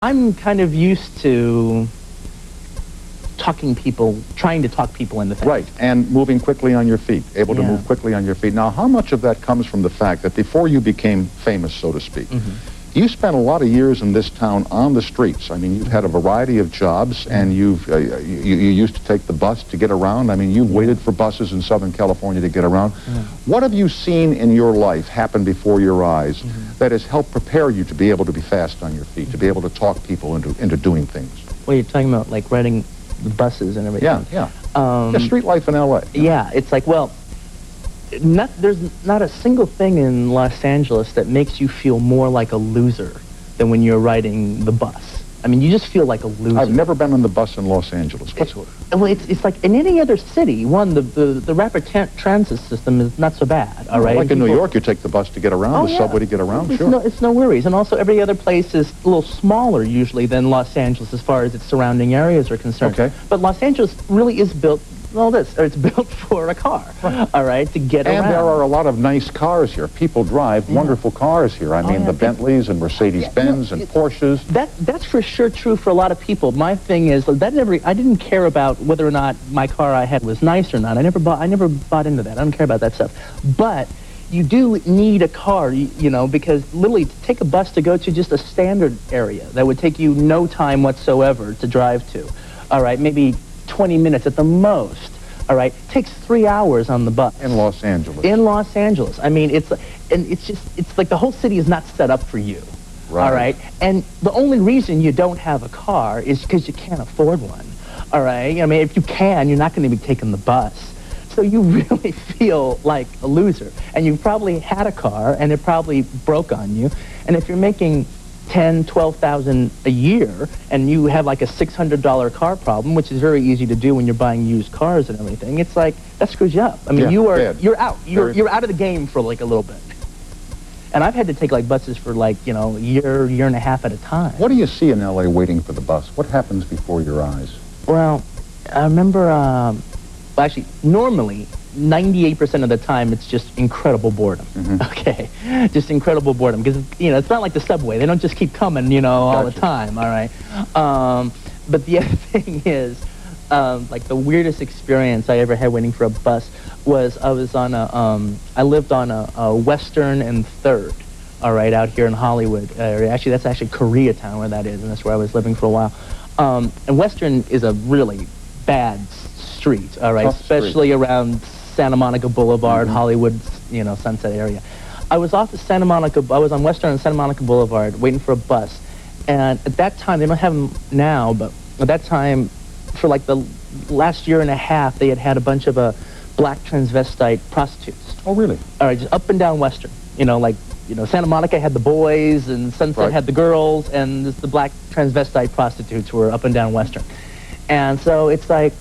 I'm kind of used to trying to talk people into things. Right, and moving quickly on your feet, able to Yeah. move quickly on your feet. Now, how much of that comes from the fact that before you became famous, so to speak, you spent a lot of years in this town on the streets? I mean, you've had a variety of jobs, and you used to take the bus to get around. I mean, you've waited for buses in Southern California to get around. What have you seen in your life happen before your eyes that has helped prepare you to be able to be fast on your feet, to be able to talk people into doing things? Well, you're talking about like riding the buses and everything. Yeah. Yeah, street life in L.A. Yeah, it's like, well, there's not a single thing in Los Angeles that makes you feel more like a loser than when you're riding the bus. I mean, you just feel like a loser. I've never been on the bus in Los Angeles. Well, it's like in any other city. The rapid transit system is not so bad, all right? Like in New York, you take the bus to get around, the subway to get around, sure. It's no worries. And also, every other place is a little smaller, usually, than Los Angeles as far as its surrounding areas are concerned. Okay. But Los Angeles really is built, it's built for a car, all right, to get around. And there are a lot of nice cars here. People drive wonderful cars here. I mean, the Bentleys and Mercedes-Benz and Porsches. That's for sure true for a lot of people. My thing is, I didn't care about whether or not my car I had was nice or not. I never bought into that. I don't care about that stuff. But you do need a car, because literally to take a bus to go to just a standard area that would take you no time whatsoever to drive to, all right, maybe 20 minutes at the most, all right, takes 3 hours on the bus. In Los Angeles. In Los Angeles. I mean, it's like the whole city is not set up for you. Right. All right, and the only reason you don't have a car is because you can't afford one. All right, I mean, if you can, you're not going to be taking the bus. So you really feel like a loser. And you probably had a car, and it probably broke on you. And if you're making $10,000, $12,000 a year, and you have like a $600 car problem, which is very easy to do when you're buying used cars and everything, it's like that screws you up. I mean, you're out. You're out of the game for like a little bit. And I've had to take like buses for like, a year and a half at a time. What do you see in L.A. waiting for the bus? What happens before your eyes? Well, I remember, actually, normally, 98% of the time, it's just incredible boredom. Okay? Just incredible boredom. Because, it's not like the subway. They don't just keep coming, all the time, all right? But the other thing is, like the weirdest experience I ever had waiting for a bus was I lived on a Western and 3rd, all right, out here in Hollywood area. Actually, that's actually Koreatown where that is, and that's where I was living for a while. And Western is a really bad street, all right, especially around Santa Monica Boulevard, Hollywood, Sunset area. I was on Western and Santa Monica Boulevard waiting for a bus, and at that time, they don't have them now, but at that time, for like the last year and a half, they had a bunch of black transvestite prostitutes. Oh, really? All right, just up and down Western. Santa Monica had the boys, and Sunset had the girls, and the black transvestite prostitutes were up and down Western. And so it's like,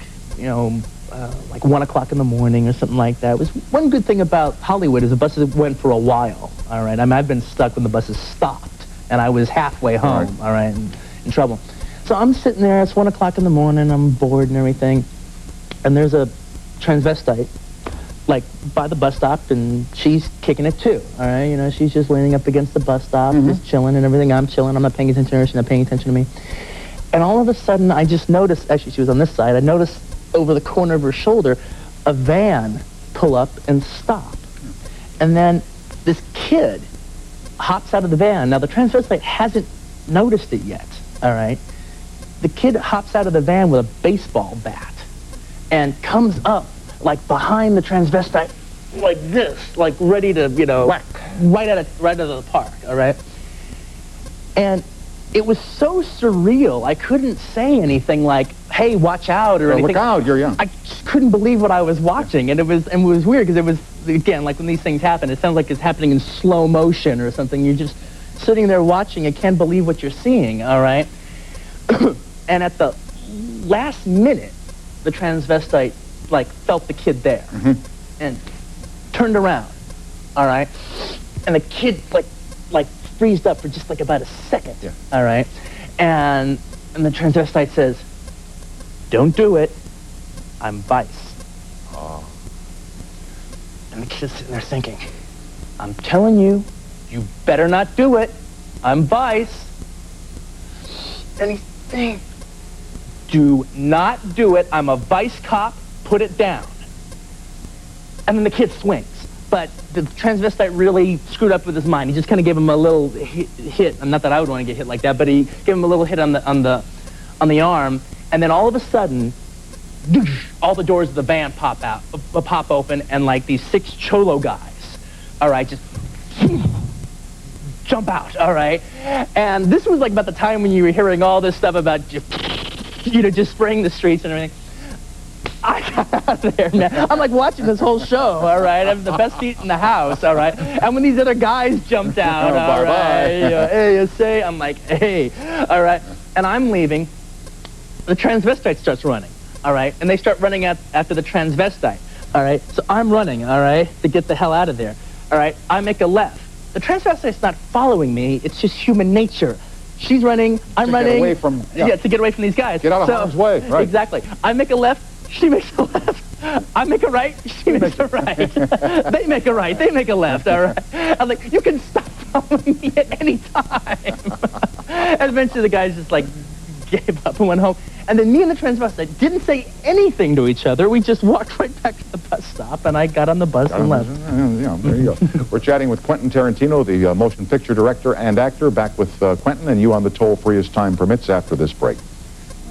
like 1 o'clock in the morning or something like that. It was one good thing about Hollywood is the buses went for a while, all right? I mean, I've been stuck when the buses stopped, and I was halfway home, all right, in trouble. So I'm sitting there, it's 1 o'clock in the morning, I'm bored and everything, and there's a transvestite, like, by the bus stop, and she's kicking it too, all right? She's just leaning up against the bus stop, just chilling and everything. I'm chilling, I'm not paying attention to her, she's not paying attention to me. And all of a sudden, I just noticed, actually, she was on this side, I noticed over the corner of her shoulder, a van pull up and stop. And then this kid hops out of the van. Now, the transvestite hasn't noticed it yet, all right? The kid hops out of the van with a baseball bat and comes up, like, behind the transvestite, like this, like, ready to, whack, right out of the park, all right? And it was so surreal, I couldn't say anything like, hey, watch out, or anything. Look out, you're young. I just couldn't believe what I was watching, and it was weird, because it was, again, like when these things happen, it sounds like it's happening in slow motion or something. You're just sitting there watching and can't believe what you're seeing, all right? And at the last minute, the transvestite, like, felt the kid there, and turned around, all right? And the kid, like freezed up for just like about a second, all right? And the transvestite says, "Don't do it, I'm Vice." Oh. And the kid's sitting there thinking, "I'm telling you, you better not do it, I'm Vice." and he's saying, do not do it. I'm a vice cop. Put it down. And then the kid swings. But the transvestite really screwed up with his mind. He just kind of gave him a little hit. Not that I would want to get hit like that, but he gave him a little hit on the arm. And then all of a sudden, all the doors of the van pop open, and like these 6 cholo guys, all right, just jump out, all right? And this was like about the time when you were hearing all this stuff about, just spraying the streets and everything. I got out of there, man. I'm like watching this whole show, all right? I have the best seat in the house, all right? And when these other guys jumped out, all right, hey, you say, I'm like, hey, all right? And I'm leaving. The transvestite starts running, all right? And they start running after the transvestite, all right? So I'm running, all right, to get the hell out of there, all right? I make a left. The transvestite's not following me. It's just human nature. She's running, I'm running. Get away from, to get away from these guys. Get out of harm's way, right. Exactly. I make a left, she makes a left. I make a right, she makes a right. They make a right, they make a left, all right? I'm like, you can stop following me at any time. And eventually the guys just like gave up and went home. And then me and the transvestite didn't say anything to each other. We just walked right back to the bus stop, and I got on the bus and left. Yeah, there you go. We're chatting with Quentin Tarantino, the motion picture director and actor, back with Quentin and you on the toll-free as time permits after this break.